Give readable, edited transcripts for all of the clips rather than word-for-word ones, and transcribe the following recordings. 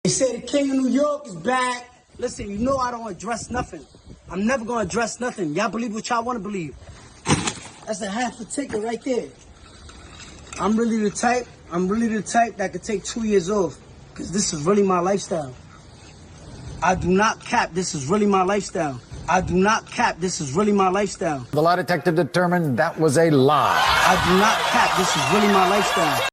They say the king of New York is back. Listen, you know I don't address nothing. I'm never gonna address nothing. Y'all believe what y'all wanna believe. That's a half a ticket right there. I'm really the type that could take 2 years off. Cause this is really my lifestyle. I do not cap, this is really my lifestyle. I do not cap, this is really my lifestyle. The lie detector determined that was a lie. I do not cap, this is really my lifestyle.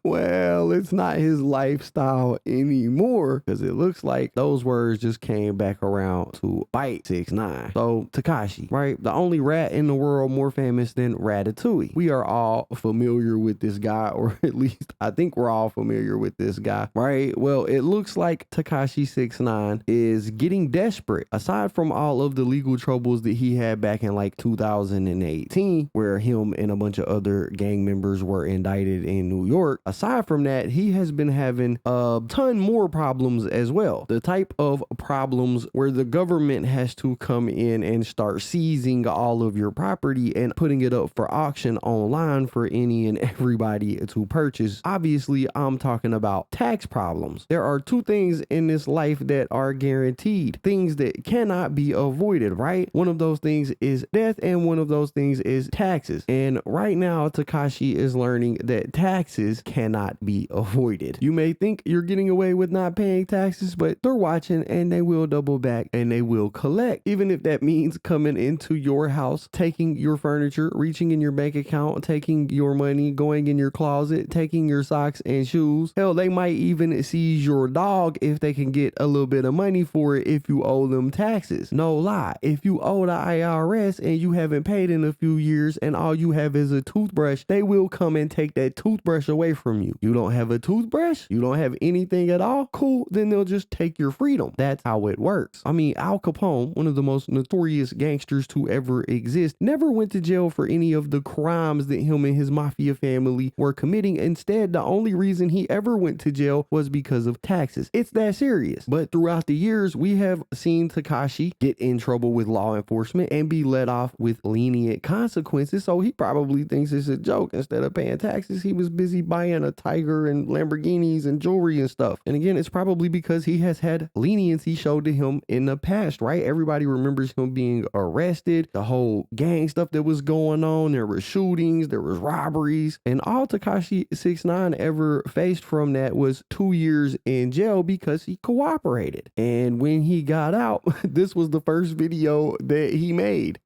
Well, it's not his lifestyle anymore because it looks like those words just came back around to bite 6ix9ine. So Tekashi, right? The only rat in the world more famous than Ratatouille. We are all familiar with this guy, or at least I think we're all familiar with this guy, right? Well, it looks like Tekashi 6ix9ine is getting desperate. Aside from all of the legal troubles that he had back in like 2018, where him and a bunch of other gang members were indicted in New York. Aside from that, he has been having a ton more problems as well. The type of problems where the government has to come in and start seizing all of your property and putting it up for auction online for any and everybody to purchase. Obviously, I'm talking about tax problems. There are two things in this life that are guaranteed, things that cannot be avoided, right? One of those things is death and one of those things is taxes. And right now, Tekashi is learning that taxes cannot be avoided. You may think you're getting away with not paying taxes, but they're watching and they will double back and they will collect. Even if that means coming into your house, taking your furniture, reaching in your bank account, taking your money, going in your closet, taking your socks and shoes. Hell, they might even seize your dog if they can get a little bit of money for it if you owe them taxes. No lie. If you owe the IRS and you haven't paid in a few years and all you have is a toothbrush, they will come and take that toothbrush away from you. You don't have a toothbrush? You don't have anything at all? Cool, then they'll just take your freedom. That's how it works. I mean, Al Capone, one of the most notorious gangsters to ever exist, never went to jail for any of the crimes that him and his mafia family were committing. Instead, the only reason he ever went to jail was because of taxes. It's that serious. But throughout the years, we have seen Tekashi get in trouble with law enforcement and be let off with lenient consequences. So he probably thinks it's a joke. Instead of paying taxes, he was busy buying a Tiger and Lamborghinis and jewelry and stuff. And again, it's probably because he has had leniency showed to him in the past, right? Everybody remembers him being arrested, the whole gang stuff that was going on. There were shootings, there was robberies, and all Tekashi 6ix9ine ever faced from that was 2 years in jail because he cooperated. And when he got out, this was the first video that he made.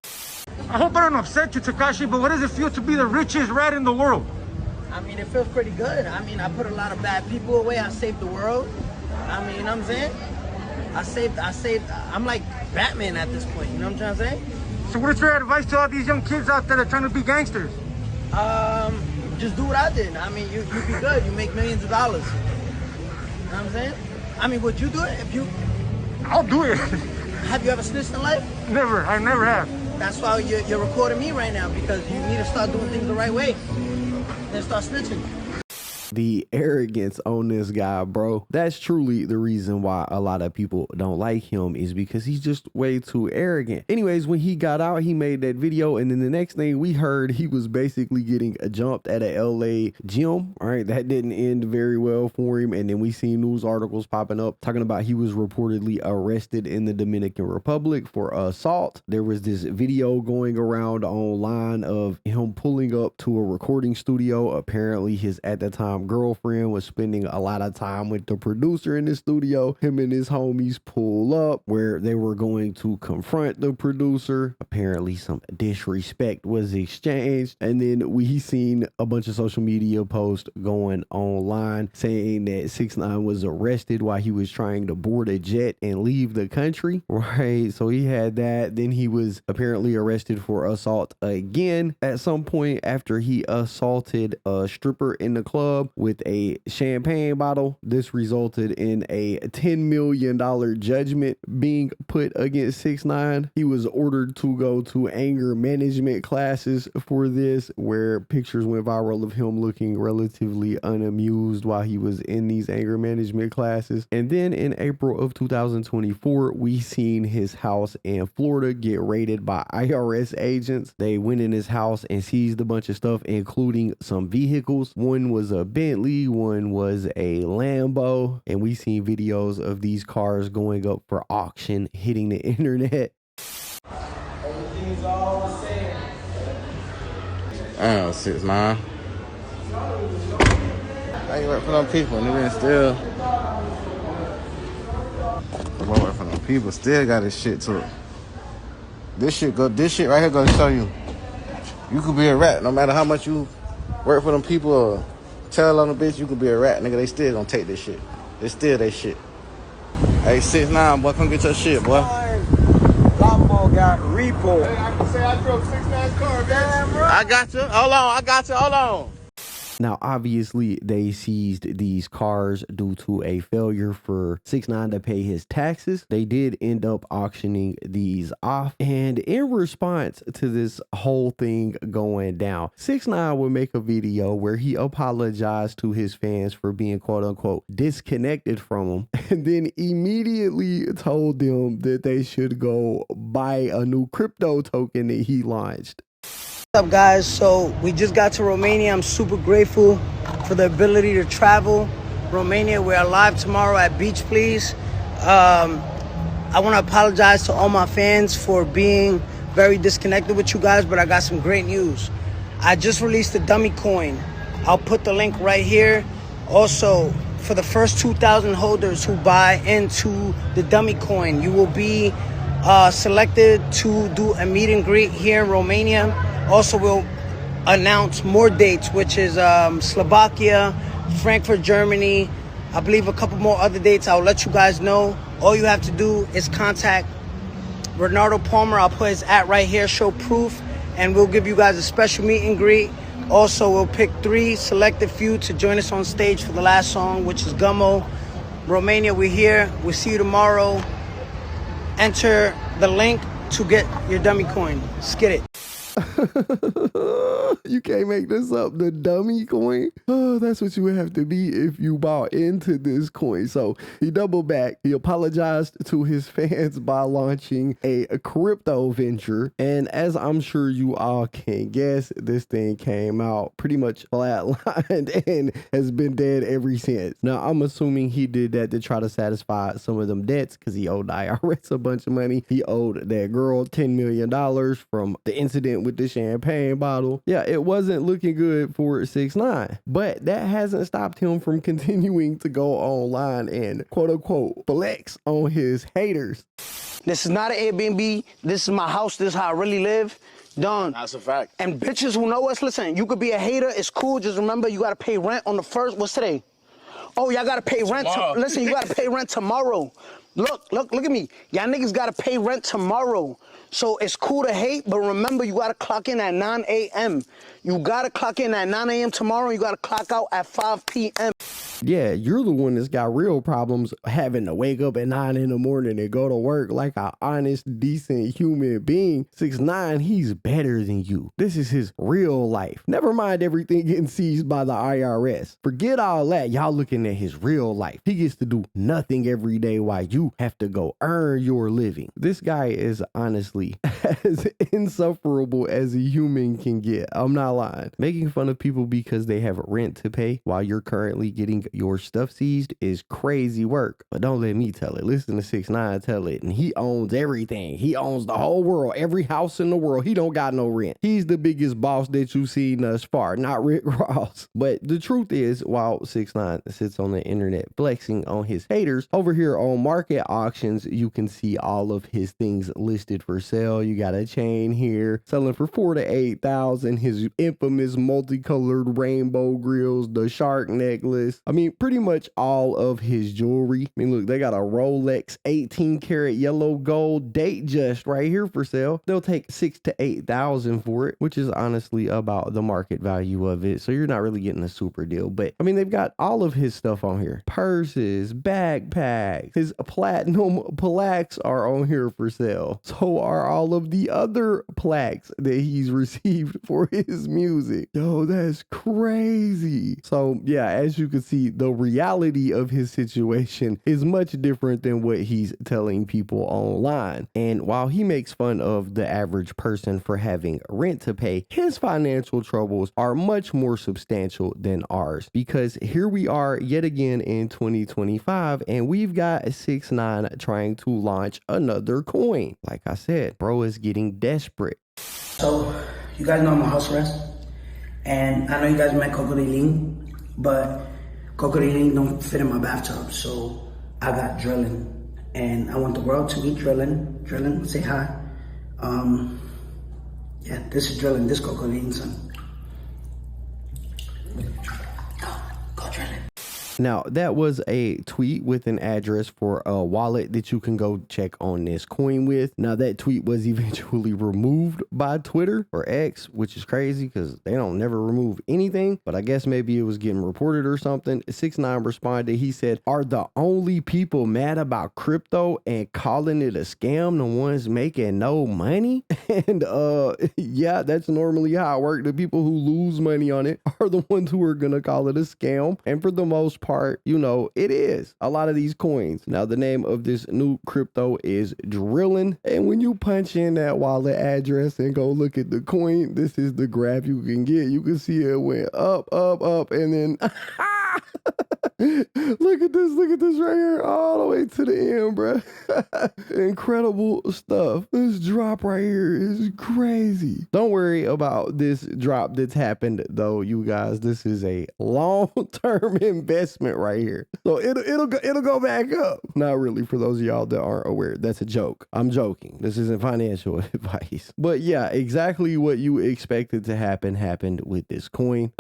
I hope I don't upset you, Tekashi, but what does it feel to be the richest rat in the world? I mean, it feels pretty good. I mean, I put a lot of bad people away. I saved the world. I mean, you know what I'm saying? I saved, I'm like Batman at this point, you know what I'm trying to say? So what is your advice to all these young kids out there that are trying to be gangsters? Just do what I did. I mean, you be good. You make millions of dollars. You know what I'm saying? I mean, would you do it if you... I'll do it. Have you ever snitched in life? Never. I never have. That's why you're recording me right now, because you need to start doing things the right way. Then start snitching. The arrogance on this guy, bro. That's truly the reason why a lot of people don't like him, is because he's just way too arrogant. Anyways, when he got out, he made that video, and then the next thing we heard, he was basically getting jumped at a LA gym. All right, that didn't end very well for him. And then we see news articles popping up talking about he was reportedly arrested in the Dominican Republic for assault. There was this video going around online of him pulling up to a recording studio. Apparently his, at the time, girlfriend was spending a lot of time with the producer in the studio. Him and his homies pull up where they were going to confront the producer. Apparently some disrespect was exchanged, and then we seen a bunch of social media posts going online saying that 6ix9ine was arrested while he was trying to board a jet and leave the country, right? So he had that. Then he was apparently arrested for assault again at some point after he assaulted a stripper in the club with a champagne bottle. This resulted in a $10 million judgment being put against 6ix9ine. He was ordered to go to anger management classes for this, where pictures went viral of him looking relatively unamused while he was in these anger management classes. And then in April of 2024, we seen his house in Florida get raided by IRS agents. They went in his house and seized a bunch of stuff, including some vehicles. One was a Bentley, one was a Lambo, and we seen videos of these cars going up for auction, hitting the internet. Everything's all the same. Damn, 6ix9ine. I ain't work for no people, and then still. I work for no people, still got this shit to it. This shit right here gonna show you. You could be a rat, no matter how much you work for them people or tell on the bitch, you could be a rat, nigga. They still gonna take this shit. It's still they shit. Hey, 6ix9ine, boy, come get your shit, boy. Lambo got repo. Hey, I can say I drove 6ix9ine car, man. I got you. Hold on. Now, obviously, they seized these cars due to a failure for 6ix9ine to pay his taxes. They did end up auctioning these off. And in response to this whole thing going down, 6ix9ine would make a video where he apologized to his fans for being quote unquote disconnected from them, and then immediately told them that they should go buy a new crypto token that he launched. What's up, guys? So we just got to Romania. I'm super grateful for the ability to travel Romania. We're live tomorrow at Beach Please. I want to apologize to all my fans for being very disconnected with you guys, but I got some great news. I just released the dummy coin. I'll put the link right here. Also, for the first 2,000 holders who buy into the dummy coin, you will be selected to do a meet and greet here in Romania. Also, we'll announce more dates, which is Slovakia, Frankfurt, Germany. I believe a couple more other dates. I'll let you guys know. All you have to do is contact Renato Palmer. I'll put his @ right here, show proof, and we'll give you guys a special meet and greet. Also, we'll pick 3 selected few to join us on stage for the last song, which is Gummo. Romania, we're here. We'll see you tomorrow. Enter the link to get your dummy coin. Let's get it. You can't make this up. The dummy coin. Oh, that's what you would have to be if you bought into this coin. So he doubled back. He apologized to his fans by launching a crypto venture. And as I'm sure you all can guess, this thing came out pretty much flatlined and has been dead ever since. Now, I'm assuming he did that to try to satisfy some of them debts because he owed the IRS a bunch of money. He owed that girl $10 million from the incident with the champagne bottle. Yeah, it wasn't looking good for 6ix9ine, but that hasn't stopped him from continuing to go online and quote unquote flex on his haters. This is not an Airbnb. This is my house. This is how I really live. Done. That's a fact. And bitches who know us, listen, you could be a hater. It's cool. Just remember, you got to pay rent on the first. What's today? Oh, y'all got to pay rent. Listen, you got to pay rent tomorrow. Look at me. Y'all niggas got to pay rent tomorrow. So it's cool to hate, but remember, you got to clock in at 9 a.m. You got to clock in at 9 a.m. tomorrow. You got to clock out at 5 p.m. Yeah, you're the one that's got real problems having to wake up at 9 in the morning and go to work like an honest, decent human being. 6ix9ine, he's better than you. This is his real life. Never mind everything getting seized by the IRS. Forget all that. Y'all looking at his real life. He gets to do nothing every day while you have to go earn your living. This guy is honestly as insufferable as a human can get. I'm not lying. Making fun of people because they have rent to pay while you're currently getting your stuff seized is crazy work. But don't let me tell it. Listen to 6ix9ine tell it. And he owns everything. He owns the whole world. Every house in the world. He don't got no rent. He's the biggest boss that you've seen thus far. Not Rick Ross. But the truth is, while 6ix9ine sits on the internet flexing on his haters, over here on market auctions, you can see all of his things listed for sale. You got a chain here selling for $4,000 to $8,000. His infamous multicolored rainbow grills, the shark necklace. I mean, pretty much all of his jewelry. I mean, look, they got a Rolex 18 karat yellow gold date just right here for sale. They'll take $6,000 to $8,000 for it, which is honestly about the market value of it. So you're not really getting a super deal. But I mean, they've got all of his stuff on here: purses, backpacks, his platinum plaques are on here for sale. So are all of the other plaques that he's received for his music. Yo, that's crazy. So yeah, as you can see, the reality of his situation is much different than what he's telling people online. And while he makes fun of the average person for having rent to pay, his financial troubles are much more substantial than ours, because here we are yet again in 2025 and we've got 6ix9ine trying to launch another coin. Like I said, bro is getting desperate. So, you guys know I'm on house arrest, and I know you guys met Coco but Coco don't fit in my bathtub, so I got drilling. And I want the world to meet drilling. Drilling, say hi. Yeah, this is drilling, this Coco son. Go drilling. Now, that was a tweet with an address for a wallet that you can go check on this coin with. Now, that tweet was eventually removed by Twitter or X, which is crazy because they don't never remove anything. But I guess maybe it was getting reported or something. 6ix9ine responded. He said, "Are the only people mad about crypto and calling it a scam the ones making no money?" And yeah, that's normally how it works. The people who lose money on it are the ones who are going to call it a scam. And for the most part, you know, it is a lot of these coins. Now, the name of this new crypto is Drilling. And when you punch in that wallet address and go look at the coin, this is the graph you can get. You can see it went up, up, up, and then look at this right here, all the way to the end, bro. Incredible stuff. This drop right here is crazy. Don't worry about this drop that's happened though, you guys. This is a long-term investment right here, so it'll go back up. Not really, for those of y'all that aren't aware. That's a joke. I'm joking. This isn't financial advice. But yeah, exactly what you expected to happen happened with this coin.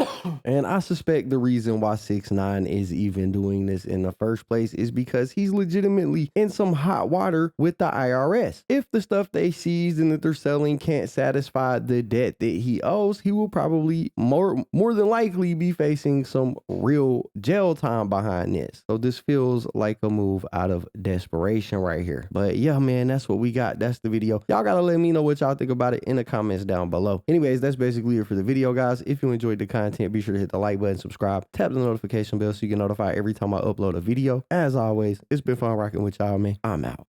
And I suspect the reason why 6ix9ine is even doing this in the first place is because he's legitimately in some hot water with the IRS. If the stuff they seized and that they're selling can't satisfy the debt that he owes, he will probably more than likely be facing some real jail time behind this. So this feels like a move out of desperation right here. But yeah, man, that's what we got. That's the video. Y'all gotta let me know what y'all think about it in the comments down below. Anyways, that's basically it for the video, guys. If you enjoyed the content, be sure to hit the like button, subscribe, tap the notification bell so you get notified every time I upload a video. As always, it's been fun rocking with y'all, man. I'm out.